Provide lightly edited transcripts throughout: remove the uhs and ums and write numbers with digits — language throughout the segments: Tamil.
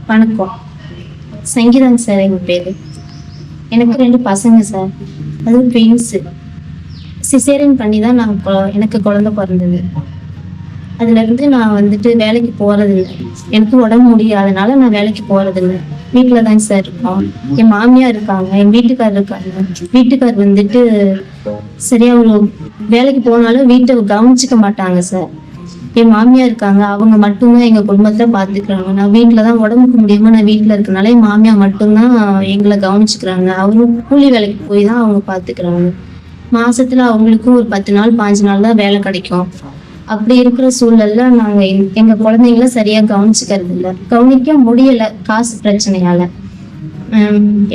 வணக்கம். சங்கீதாங்க சார் எங்கள் பேர். எனக்கு 2 பசங்க சார். அதுவும் ட்வின்ஸு. சிசேரியன் பண்ணி தான் எனக்கு குழந்தை பிறந்தது. அதுலேருந்து நான் வந்துட்டு வேலைக்கு போகிறதில்ல. எனக்கு உடம்பு முடியாதனால நான் வேலைக்கு போகிறதில்ல. வீட்டில் தாங்க சார் இருக்கோம். என் மாமியார் இருக்காங்க, என் வீட்டுக்கார் இருக்காங்க. வீட்டுக்கார் வந்துட்டு சரியா ஒரு வேலைக்கு போனாலும் வீட்டை கவனிச்சிக்க மாட்டாங்க சார். என் மாமியார் இருக்காங்க, அவங்க மட்டும்தான் எங்கள் குடும்பத்தை பார்த்துக்கிறாங்க. நான் வீட்டில் தான் உடம்புக்கு முடியாமல் நான் வீட்டில் இருக்கனால என் மாமியார் மட்டும்தான் எங்களை கவனிச்சுக்கிறாங்க. அவரும் கூலி வேலைக்கு போய் தான் அவங்க பார்த்துக்கிறாங்க. மாசத்துல அவங்களுக்கும் ஒரு 10 நாள் 5 நாள் தான் வேலை கிடைக்கும். அப்படி இருக்கிற சூழல்ல நாங்கள் எங்க குழந்தைங்கள சரியா கவனிச்சுக்கிறது இல்லை, கவனிக்க முடியல காசு பிரச்சனையால.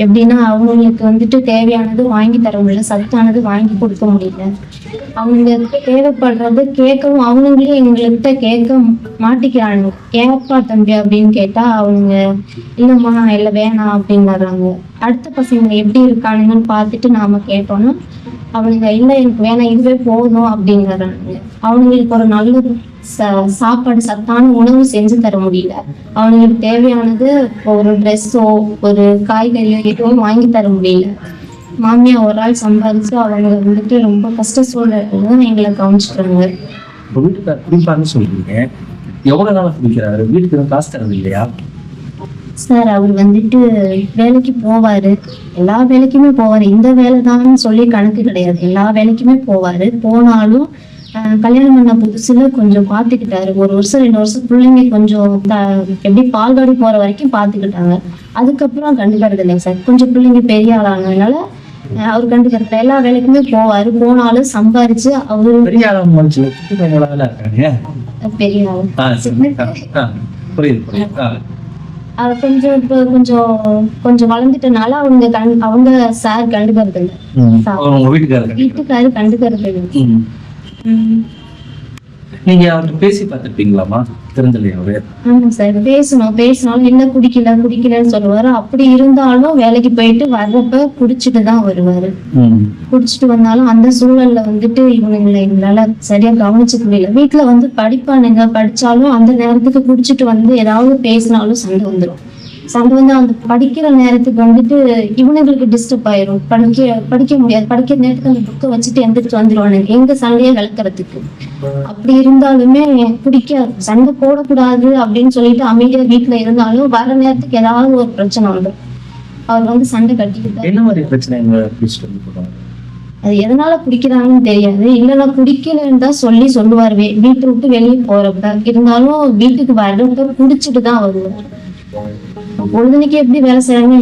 எப்படின்னா அவங்களுக்கு வந்துட்டு தேவையானது வாங்கி தர முடியல, சத்தானது வாங்கி கொடுக்க முடியல. அவங்க தேவைப்படுறது கேட்கவும் அவங்களே எங்கள்கிட்ட கேட்க மாட்டிக்கிறாங்க. ஏப்பா தம்பி அப்படின்னு கேட்டா அவங்க இல்லைம்மா இல்லை வேணாம் அப்படின்னு வர்றாங்க. அடுத்த பசங்க எப்படி இருக்கானுங்கன்னு பார்த்துட்டு நாம கேட்டோம்னா அவனுங்க இல்லை எனக்கு வேணாம் இதுவே போதும் அப்படிங்கிறாங்க. அவங்களுக்கு ஒரு நல்ல சாப்பாடு சத்தான உணவு செஞ்சு தர முடியல. அவங்களுக்கு தேவையானது ஒரு ட்ரெஸ்ஸோ ஒரு காய்கறியோ எதுவும் வாங்கி தர முடியல. மாமியா ஒரு ஆள் சம்பாதிச்சு அவங்க வந்துட்டு ரொம்ப கஷ்ட சூழல்ல எங்களை கவனிச்சுக்கிறாங்க. வீட்டுக்கார குடிப்பான்னு சொல்றீங்க, எவ்வளவு நாள் குடிக்கிறாரு? வீட்டுக்கு காசு தரது இல்லையா சார்? அவர் வந்துட்டு வேலைக்கு போவாரு, எல்லா வேலைக்குமே போவாரு. இந்த வேலை தான் சொல்லி கணக்கு கிடையாது, எல்லா வேலைக்குமே போவாரு. போனாலும் கல்யாணம் பண்ண புதுசுல கொஞ்சம் பாத்துக்கிட்டாரு. 1 வருஷம் 2 வருஷம் பிள்ளைங்க கொஞ்சம் எப்படி பால்காடி போற வரைக்கும் பாத்துக்கிட்டாங்க. அதுக்கப்புறம் கண்டுக்கிறது இல்லைங்க சார். கொஞ்சம் பிள்ளைங்க பெரிய ஆளானதுனால அவர் கண்டுக்கிறது. எல்லா வேலைக்குமே போவாரு, போனாலும் சம்பாரிச்சு அவரு பெரிய ஆள். கொஞ்சம் இப்போ கொஞ்சம் வளர்ந்துட்டனால அவங்க சார் கண்டுக்கிறது இல்லை, வீட்டுக்காரு கண்டுக்கிறது இல்லை. நீங்க அவர்கிட்ட பேசி பார்த்துருப்பீங்களாமா? தெரிஞ்சலையா அவரு? ஆமா சார், பேசினாலும் என்ன குடிக்கலன்னு சொல்லுவாரு. அப்படி இருந்தாலும் வேலைக்கு போயிட்டு வர்றப்ப குடிச்சிட்டு தான் வருவாரு. குடிச்சிட்டு வந்தாலும் அந்த சூழல்ல வந்துட்டு இவனுங்களை எங்களால சரியா கவனிச்சுக்க முடியல. வீட்டுல வந்து படிப்பானுங்க, படிச்சாலும் அந்த நேரத்துக்கு குடிச்சிட்டு வந்து ஏதாவது பேசினாலும் சண்டை வந்துடும். சண்டை வந்து அந்த படிக்கிற நேரத்துக்கு வந்துட்டு இவனுங்களுக்கு டிஸ்டர்ப் ஆயிரும். படிக்க முடியாது. படிக்கிற நேரத்துக்கு அந்த புக்கை வச்சுட்டு எந்திரிச்சு வந்துடுவானுங்க எங்க சண்டையை விளக்குறதுக்கு. அப்படி இருந்தாலுமே சண்டை போடக்கூடாது அப்படின்னு சொல்லிட்டு அமைதியா வீட்டுல இருந்தாலும் வர நேரத்துக்கு ஏதாவது ஒரு பிரச்சனை வந்துடும். அவர் வந்து சண்டை கட்டிக்கிட்டாரு. என்ன மாதிரி பிரச்சனை? அது எதனால குடிக்கிறாங்கன்னு தெரியாது. இல்லைன்னா குடிக்கலன்னு தான் சொல்லுவாரு வீட்டை விட்டு வெளியே போறப்ப. இருந்தாலும் வீட்டுக்கு வர்றப்ப குடிச்சிட்டு தான் வருவார். பொழுதுனைக்கு எப்படி வேலை செய்யறாங்க?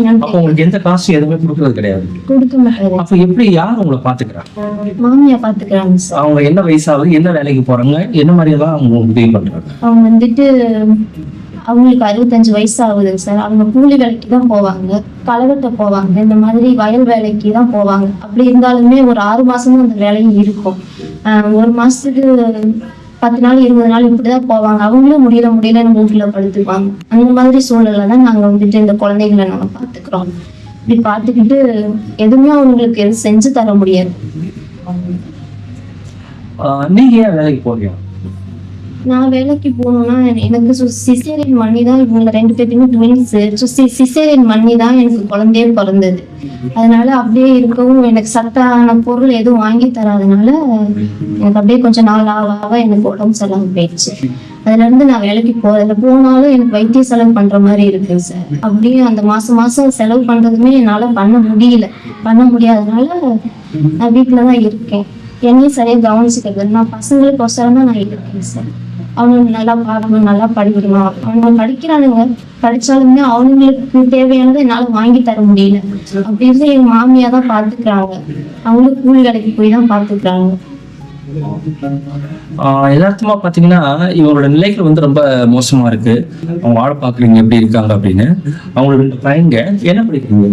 எந்த காசும் எதுவுமே கொடுக்கறது கிடையாது. கொடுக்க மாட்டாரு. அப்ப எப்படி யார் உங்களை பாத்துக்கிறாங்க? மாமியா பாத்துக்கிறாங்க சார். அவங்க என்ன வயசாகுது, என்ன வேலைக்கு போறாங்க, என்ன மாதிரி எல்லாம் அவங்க உதவி பண்றாங்க? அவங்க வந்துட்டு அவங்களுக்கு 65 வயசு ஆகுதுங்க சார். அவங்க கூலி வேலைக்கு தான் போவாங்க, களவெட்ட போவாங்க, இந்த மாதிரி வயல் வேலைக்கு தான் போவாங்க. அப்படி இருந்தாலுமே ஒரு 6 மாசமும் அந்த வேலையும் இருக்கும். 1 மாசத்துக்கு 10 நாள் 20 நாள் இப்படிதான் போவாங்க. அவங்களும் முடியலன்னு வீட்டுல படுத்துக்குவாங்க. அந்த மாதிரி சூழல்ல தான் நாங்க வந்துட்டு இந்த குழந்தைகளை நம்ம பாத்துக்கிறோம். இப்படி பாத்துக்கிட்டு எதுவுமே அவங்களுக்கு எதுவும் செஞ்சு தர முடியாது. நீங்க ஏன் வேலைக்கு போறீங்க? நான் வேலைக்கு போகணும்னா எனக்கு சிசேரியன் பண்ணி தான் இவங்க 2 பேருமே ட்வின்ஸ். சிசேரியன் பண்ணி தான் எனக்கு குழந்தையே பிறந்தது. அதனால அப்படியே இருக்கவும் எனக்கு சத்தான பொருள் எதுவும் வாங்கி தராதனால எனக்கு அப்படியே கொஞ்சம் நாள் ஆக எனக்கு உடம்பு செலவு போயிடுச்சு. அதுல இருந்து நான் வேலைக்கு போனாலும் எனக்கு வைத்திய செலவு பண்ற மாதிரி இருக்கு சார். அப்படியே அந்த மாசம் செலவு பண்றதுமே என்னால பண்ண முடியாதனால நான் வீட்டுலதான் இருக்கேன். என்னையும் சரியா கவனிச்சுக்கிறது. நான் பசங்களுக்கு ஒசரம் தான் நான் இருக்கேன் சார். அவனுங்க நல்லா பார்க்கணும், நல்லா படிக்கணும். அவங்க படிக்கிறானுங்க, படிச்சாலுமே அவங்களுக்கு தேவையானதை என்னால வாங்கி தர முடியல. அப்படி இருந்து எங்க மாமியா தான் பாத்துக்கிறாங்க. அவங்களும் கூலி வேலைக்கு போய் தான் பாத்துக்கிறாங்க. யதார்த்தமா பாத்தீங்கன்னா இவங்களோட நிலைகள் வந்து ரொம்ப மோசமா இருக்கு. அவங்க வாழ பாக்குறீங்க எப்படி இருக்காங்க அப்படின்னு. அவங்களோட 2 பையங்க என்ன பிடிக்கிறீங்க?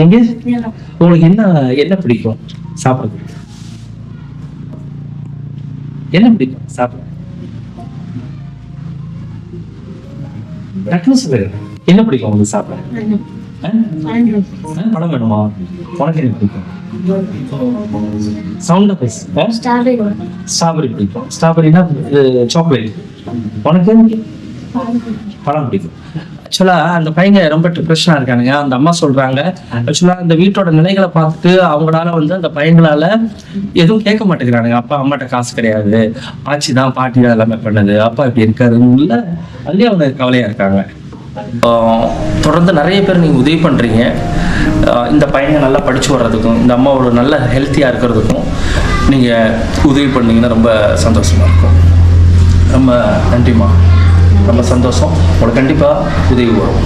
நீங்க உங்களுக்கு என்ன பிடிக்கும் சாப்பிடுறது? என்ன பிடிக்கும் சாப்பிட? என்ன பிடிக்கும் உங்களுக்கு சாப்பிட? படம் வேணுமா? உனக்கு என்ன பிடிக்கும்? சவுண்ட் ஸ்ட்ராபெரி பிடிக்கும். ஸ்ட்ராபெரினா சாக்லேட். உனக்கு படம் பிடிக்கும். ஆக்சுவலாக அந்த பையங்க ரொம்ப டிப்ரெஷனாக இருக்கானுங்க. அந்த அம்மா சொல்கிறாங்க, ஆக்சுவலாக அந்த வீட்டோட நிலைகளை பார்த்துட்டு அவங்களால வந்து அந்த பையங்களால எதுவும் கேட்க மாட்டேங்கிறானுங்க. அப்பா அம்மாட்ட காசு கிடையாது, ஆச்சி தான் பாட்டி தான் எல்லாமே பண்ணுது, அப்பா இப்படி இருக்காருன்னு அதுலேயே அவங்க கவலையாக இருக்காங்க. தொடர்ந்து நிறைய பேர் நீங்கள் உதவி பண்ணுறீங்க. இந்த பையங்க நல்லா படித்து வர்றதுக்கும் இந்த அம்மாவோட நல்ல ஹெல்த்தியாக இருக்கிறதுக்கும் நீங்கள் உதவி பண்ணீங்கன்னா ரொம்ப சந்தோஷமாக இருக்கும். ரொம்ப நன்றிம்மா, ரொம்ப சந்தோஷம். உங்களுக்கு கண்டிப்பாக உதவி வரும்.